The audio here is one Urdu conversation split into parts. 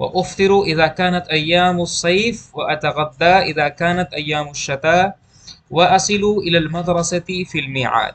وأفطر إذا كانت أيام الصيف وأتغدى إذا كانت أيام الشتاء وأصل إلى المدرسة في الميعاد.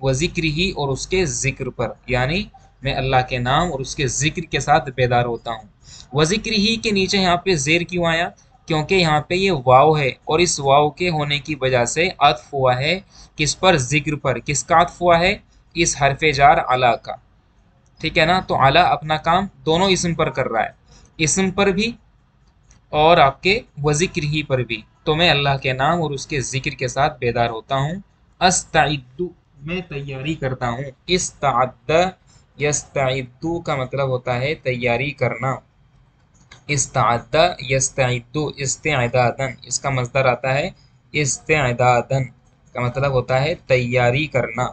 و ذکر ہی اور اس کے ذکر پر، یعنی میں اللہ کے نام اور اس کے ذکر کے ساتھ بیدار ہوتا ہوں۔ و ذکر ہی کے نیچے یہاں پہ زیر کیوں آیا؟ کیونکہ یہاں پہ یہ واو ہے، اور اس واو کے ہونے کی وجہ سے عطف ہوا ہے کس پر؟ ذکر پر۔ کس کا عطف ہوا ہے؟ اس حرف جار علی کا، ٹھیک ہے نا؟ تو علی اپنا کام دونوں اسم پر کر رہا ہے، اسم پر بھی اور آپ کے و ذکر ہی پر بھی۔ تو میں اللہ کے نام اور اس کے ذکر کے ساتھ بیدار ہوتا ہوں۔ استعد، میں تیاری کرتا ہوں۔ استعد یستعد کا مطلب ہوتا ہے تیاری کرنا۔ استعد یستعد استعدادن، اس کا مصدر آتا ہے استعدادن، کا مطلب ہوتا ہے تیاری کرنا،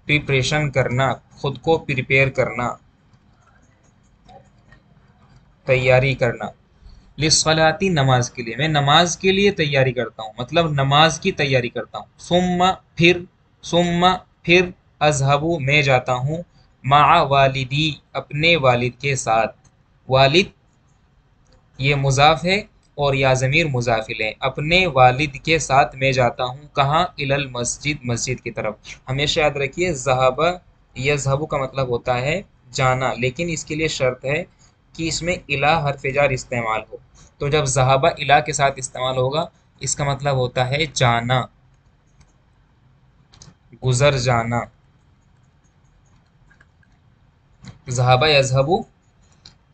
پریپریشن کرنا، خود کو پریپیئر کرنا، تیاری کرنا۔ للصلاۃ، نماز کے لیے، میں نماز کے لیے تیاری کرتا ہوں، مطلب نماز کی تیاری کرتا ہوں۔ ثم پھر اذهب، میں جاتا ہوں، مع والدی، اپنے والد کے ساتھ۔ والد یہ مضاف ہے اور یا ضمیر مضاف الیہ، اپنے والد کے ساتھ میں جاتا ہوں، کہاں؟ الی المسجد، مسجد کی طرف۔ ہمیشہ یاد رکھیے ذہب یذهب کا مطلب ہوتا ہے جانا، لیکن اس کے لیے شرط ہے کہ اس میں الی حرف جار استعمال ہو۔ تو جب ذہب الی کے ساتھ استعمال ہوگا اس کا مطلب ہوتا ہے جانا، گزر جانا۔ ذہب یذهب،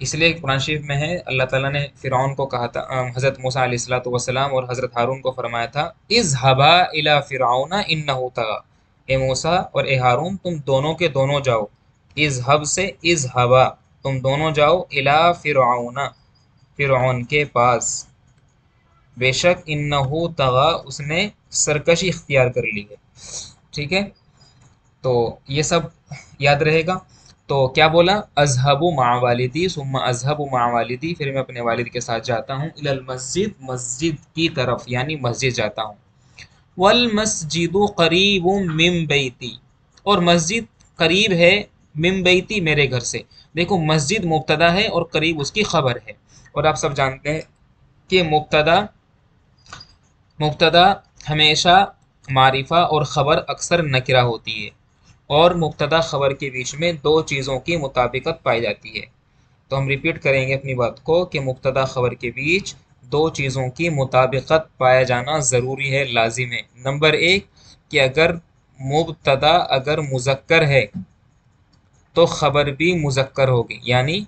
اس لیے قرآن شریف میں ہے، اللہ تعالیٰ نے فرعون کو کہا تھا، حضرت موسیٰ علیہ الصلوۃ والسلام اور حضرت ہارون کو فرمایا تھا اذهبا الی فرعون انہ طغی، اے موسیٰ اور اے ہارون تم دونوں کے دونوں جاؤ، اذهب سے اذهبا، تم دونوں جاؤ، الی فرعون، فرعون کے پاس، بے شک انہ طغی، اس نے سرکشی اختیار کر لی ہے، ٹھیک ہے؟ تو یہ سب یاد رہے گا۔ تو کیا بولا؟ اذهب مع والدی، ثم اذهب مع والدی، پھر میں اپنے والد کے ساتھ جاتا ہوں، الی المسجد، مسجد کی طرف، یعنی مسجد جاتا ہوں۔ والمسجد قریب من بیتی، اور مسجد قریب ہے، من بیتی، میرے گھر سے۔ دیکھو مسجد مبتدا ہے اور قریب اس کی خبر ہے، اور آپ سب جانتے ہیں کہ مبتدا ہمیشہ معرفہ اور خبر اکثر نکرہ ہوتی ہے، اور مبتدا خبر کے بیچ میں دو چیزوں کی مطابقت پائی جاتی ہے۔ تو ہم ریپیٹ کریں گے اپنی بات کو کہ مبتدا خبر کے بیچ دو چیزوں کی مطابقت پایا جانا ضروری ہے، لازم ہے۔ نمبر ایک کہ اگر مبتدا اگر مذکر ہے تو خبر بھی مذکر ہوگی، یعنی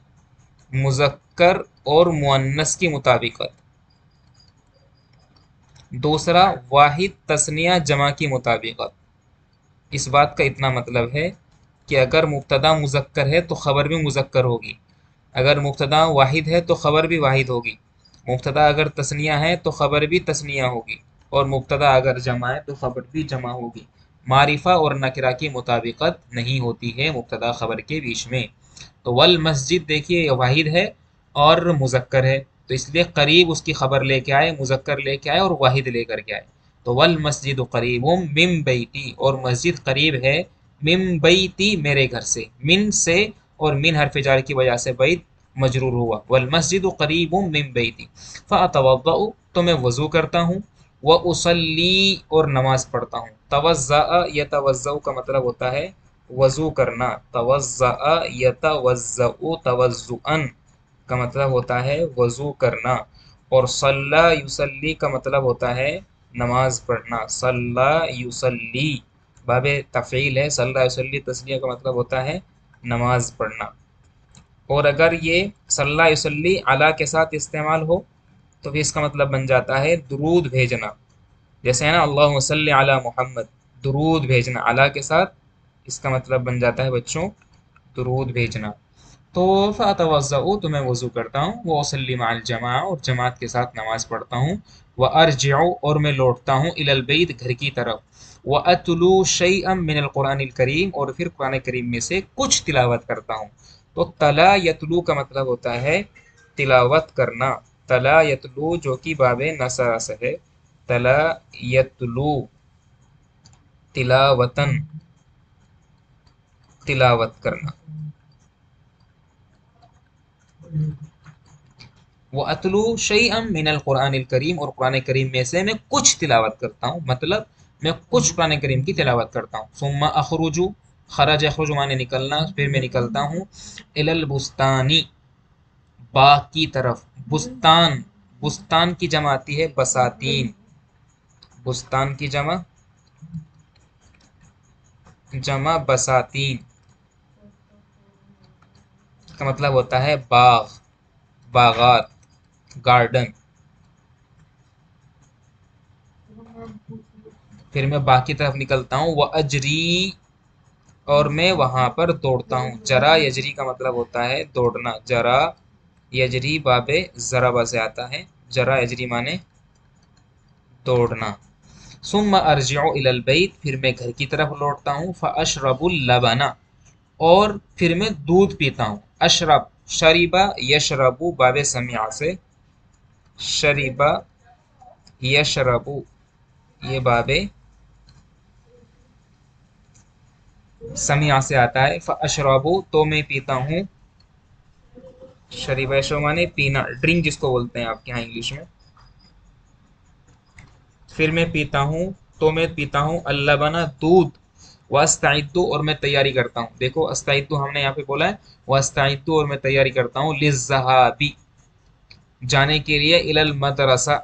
مذکر اور مؤنث کی مطابقت۔ دوسرا واحد تثنیہ جمع کی مطابقت۔ اس بات کا اتنا مطلب ہے کہ اگر مبتدا مذکر ہے تو خبر بھی مذکر ہوگی، اگر مبتدا واحد ہے تو خبر بھی واحد ہوگی، مبتدا اگر تثنیہ ہے تو خبر بھی تثنیہ ہوگی، اور مبتدا اگر جمع ہے تو خبر بھی جمع ہوگی۔ معرفہ اور نکرہ کی مطابقت نہیں ہوتی ہے مبتدا خبر کے بیچ میں۔ تو والمسجد دیکھیے یہ واحد ہے اور مذکر ہے، تو اس لیے قریب اس کی خبر لے کے آئے، مذکر لے کے آئے اور واحد لے کر کے آئے۔ تو والمسجد قریب من بیتی، اور مسجد قریب ہے من بیتی، میرے گھر سے، من سے، اور من حرف جار کی وجہ سے بیت مجرور ہوا، والمسجد قریب من بیتی، فاتوضأ، تو میں وضو کرتا ہوں، واصلی، اور نماز پڑھتا ہوں۔ توضأ یتوضأ کا مطلب ہوتا ہے وضو کرنا، توضأ یتوضأ توضؤا کا مطلب ہوتا ہے وضو کرنا، اور صلی یصلی کا مطلب ہوتا ہے نماز پڑھنا، صلی یصلی باب تفعیل ہے، صلی یصلی تسلیہ کا مطلب ہوتا ہے نماز پڑھنا۔ اور اگر یہ صلی یصلی علی کے ساتھ استعمال ہو تو پھر اس کا مطلب بن جاتا ہے درود بھیجنا، جیسے ہے نا اللہم صلی علی محمد، درود بھیجنا، علی کے ساتھ اس کا مطلب بن جاتا ہے بچوں درود بھیجنا۔ تو فاتوضأ، تو میں وضو کرتا ہوں، واصلی مع الجماعہ، اور جماعت کے ساتھ نماز پڑھتا ہوں، وارجع، اور میں لوٹتا ہوں، الی البیت، گھر کی طرف، واتلو شیئا من القرآن الکریم، اور پھر قرآن کریم میں سے کچھ تلاوت کرتا ہوں۔ تو تلا یتلو کا مطلب ہوتا ہے تلاوت کرنا، تلا یتلو جو کہ باب نصر سے ہے، تلا یتلو تلاوتن، تلاوت کرنا۔ وَأَتْلُو شَيْئًا مِّنَ الْقُرْآنِ الْكَرِيمِ، اور قرآن کریم میں سے میں کچھ تلاوت کرتا ہوں، مطلب میں کچھ قرآن کریم کی تلاوت کرتا ہوں. ثم اخرجو، خرج اخرج مانے نکلنا، پھر میں نکلتا ہوں. الی البستانی، باغ کی طرف. بستان، بستان کی جمع آتی ہے بساتین. بستان کی جمع بساتین کا مطلب ہوتا ہے باغ، باغات، گارڈن. پھر میں باغ کی طرف نکلتا ہوں. وہ اجری، اور میں وہاں پر دوڑتا ہوں. جرا یجری کا مطلب ہوتا ہے دوڑنا. جرا یجری باب ضربہ سے آتا ہے. جرا یجری مانے دوڑنا. ثم ارجع الی البیت، پھر میں گھر کی طرف لوٹتا ہوں. فاشرب اللبن، اور پھر میں دودھ پیتا ہوں. اشرب، شریبا یشربو باب سمع سے. شریبا یشربو، یہ باب سمع سے آتا ہے. فاشربو، تو میں پیتا ہوں. شریبا یشربو مانے پینا، ڈرنک جس کو بولتے ہیں آپ کے یہاں انگلش میں. پھر میں پیتا ہوں، تو میں پیتا ہوں اللبن، دودھ. واستعد، اور میں تیاری کرتا ہوں. دیکھو استعد ہم نے یہاں پہ بولا ہے. واستعد، اور میں تیاری کرتا ہوں. للذہاب، جانے کے لیے. الی المدرسہ،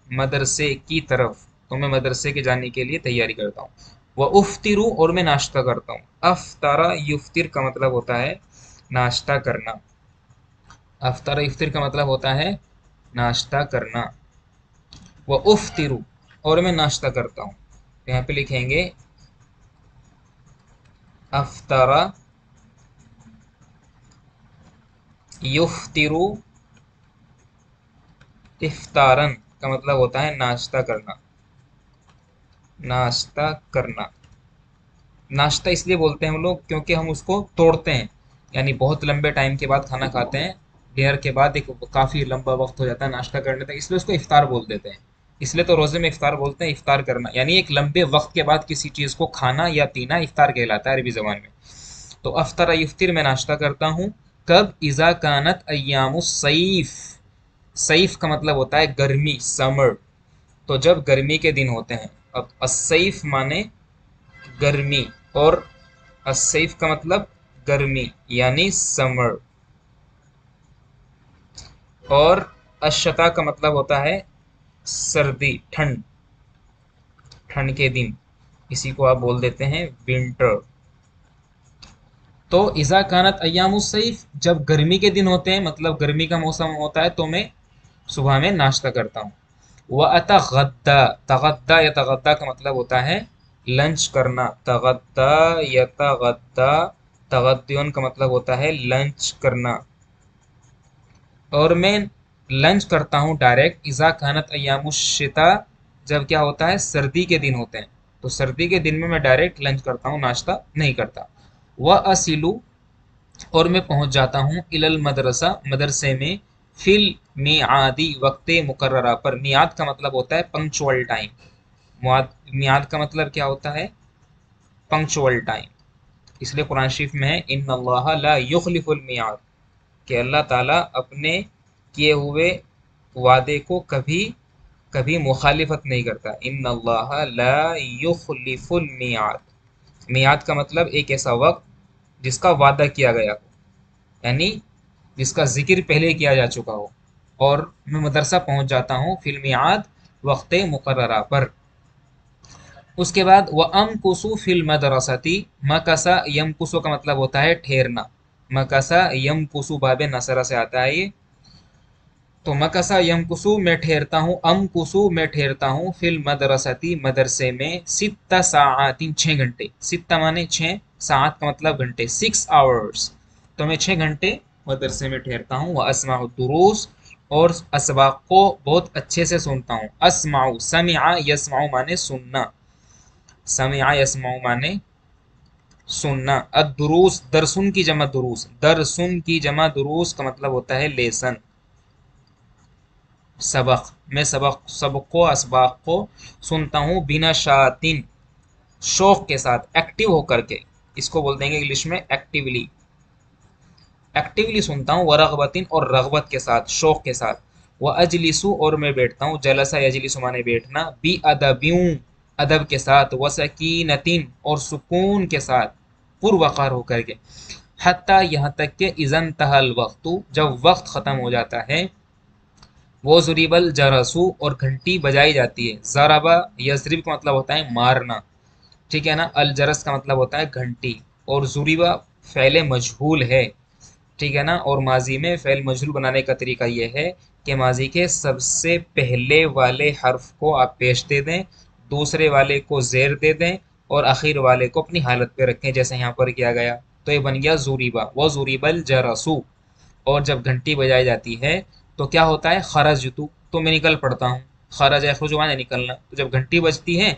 مدرسے کی طرف. تو میں مدرسے کے جانے کے لیے تیاری کرتا ہوں. وافطر، اور میں ناشتہ کرتا ہوں. افطر یفطر کا مطلب ہوتا ہے ناشتہ کرنا. افطر یفطر کا مطلب ہوتا ہے ناشتہ کرنا. وافطر، اور میں ناشتہ کرتا ہوں. یہاں پہ لکھیں گے افطر یفطر افطارن کا مطلب ہوتا ہے ناشتہ کرنا. ناشتہ کرنا، ناشتہ اس لیے بولتے ہیں ہم لوگ کیونکہ ہم اس کو توڑتے ہیں. یعنی بہت لمبے ٹائم کے بعد کھانا کھاتے ہیں، ڈنر کے بعد ایک کافی لمبا وقت ہو جاتا ہے ناشتہ کرنے تک، اس لیے اس کو افطار بول دیتے ہیں. اس لیے تو روزے میں افطار بولتے ہیں. افطار کرنا یعنی ایک لمبے وقت کے بعد کسی چیز کو کھانا یا پینا افطار کہلاتا ہے عربی زبان میں. تو افطر یفطر، میں ناشتہ کرتا ہوں. کب؟ اذا کانت ایام الصیف، صیف کا مطلب ہوتا ہے گرمی، سمر. تو جب گرمی کے دن ہوتے ہیں. اب الصیف مانے گرمی، اور الصیف کا مطلب گرمی یعنی سمر. اور الشتا کا مطلب ہوتا ہے سردی، ٹھنڈ، ٹھنڈ کے دن. اسی کو آپ بول دیتے ہیں ونٹر. تو اذا کانت ایام الصیف، جب گرمی کے دن ہوتے ہیں، مطلب گرمی کا موسم ہوتا ہے، تو میں صبح میں ناشتہ کرتا ہوں. واتغدا، تغدا یتغدا کا مطلب ہوتا ہے لنچ کرنا. تغدا یتغدا، تغدیون کا مطلب ہوتا ہے لنچ کرنا. اور میں لنچ کرتا ہوں ڈائریکٹ اذا کانت ایام الشتا، جب کیا ہوتا ہے سردی کے دن ہوتے ہیں. تو سردی کے دن میں ڈائریکٹ لنچ کرتا ہوں، ناشتہ نہیں کرتا. وَأَصِلُ، اور میں پہنچ جاتا ہوں. الی المدرسہ، مدرسے میں. فی المیعاد، وقت مقررہ پر. میعاد کا مطلب ہوتا ہے پنکچوئل ٹائم. میعاد کا مطلب کیا ہوتا ہے؟ Punctual time. اس لیے قرآن شریف میں ہے ان اللہ لا یخلف المیعاد، کہ اللہ تعالیٰ اپنے کیے ہوئے وعدے کو کبھی کبھی مخالفت نہیں کرتا. ان اللہ لا یخلف المیعاد. میعاد کا مطلب ایک ایسا وقت جس کا وعدہ کیا گیا ہو، یعنی جس کا ذکر پہلے کیا جا چکا ہو. اور میں مدرسہ پہنچ جاتا ہوں فی المیعاد، وقت مقررہ پر. اس کے بعد وَأَمْكُسُ فِي الْمَدْرَسَةِ، مَكَسَ يَمْكُسُ کا مطلب ہوتا ہے ٹھہرنا. مَكَسَ يَمْكُسُ باب نصرہ سے آتا ہے یہ. تو مکسا یمکسو، میں ٹھہرتا ہوں. امکسو، میں ٹھہرتا ہوں. فی المدرستی، مدرسے میں. ست ساعات، 6 گھنٹے. ست مانے 6، ساعت کا مطلب گھنٹے، 6 hours. تو میں 6 گھنٹے مدرسے میں ٹھہرتا ہوں. واسمع الدروس، اور اسباق کو بہت اچھے سے سنتا ہوں. اسمع، سمع یسمع مانے سننا. سمع یسمع مانے سننا. الدروس، درسن کی جمع دروس. درسن کی جمع دروس کا مطلب ہوتا ہے لیسن، سبق. میں سبق کو، اسباق کو سنتا ہوں. بنا شاتن، شوق کے ساتھ، ایکٹیو ہو کر کے. اس کو بول دیں گے انگلش میں ایکٹیولی. ایکٹیولی سنتا ہوں. ورغبتن، اور رغبت کے ساتھ، شوق کے ساتھ. وہ اجلسو، اور میں بیٹھتا ہوں. جلسہ یجلس مانے بیٹھنا. بی ادبیوں، ادب کے ساتھ، وسکینتن اور سکون کے ساتھ، پروقار ہو کر کے، حتیٰ یہاں تک کہ اذا انتہا الوقت، جب وقت ختم ہو جاتا ہے، وہ ضریب الجرسو اور گھنٹی بجائی جاتی ہے۔ ضربہ یضرب کا مطلب ہوتا ہے مارنا، ٹھیک ہے نا، الجرس کا مطلب ہوتا ہے گھنٹی، اور ضریبہ فعل مجہول ہے، ٹھیک ہے نا، اور ماضی میں فعل مجہول بنانے کا طریقہ یہ ہے کہ ماضی کے سب سے پہلے والے حرف کو آپ پیش دے دیں، دوسرے والے کو زیر دے دیں، اور آخر والے کو اپنی حالت پہ رکھیں جیسے یہاں پر کیا گیا، تو یہ بن گیا ضریبہ، وہ ضریب الجرسو۔ اور جب گھنٹی بجائی جاتی ہے تو کیا ہوتا ہے، خرجتو، تو میں نکل پڑتا ہوں، خرج یخرج مانے نکلنا، تو جب گھنٹی بجتی ہے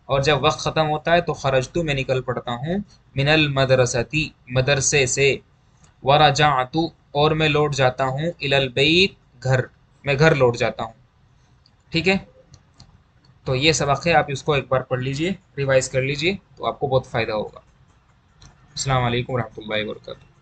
اور جب وقت ختم ہوتا ہے تو خرجتو، میں نکل پڑتا ہوں، من المدرستی، مدرسے سے، ورجعت اور میں لوٹ جاتا ہوں، الی البیت گھر، میں گھر لوٹ جاتا ہوں، ٹھیک ہے۔ تو یہ سبق ہے، آپ اس کو ایک بار پڑھ لیجئے، ریوائز کر لیجئے، تو آپ کو بہت فائدہ ہوگا۔ السلام علیکم ورحمۃ اللہ وبرکاتہ۔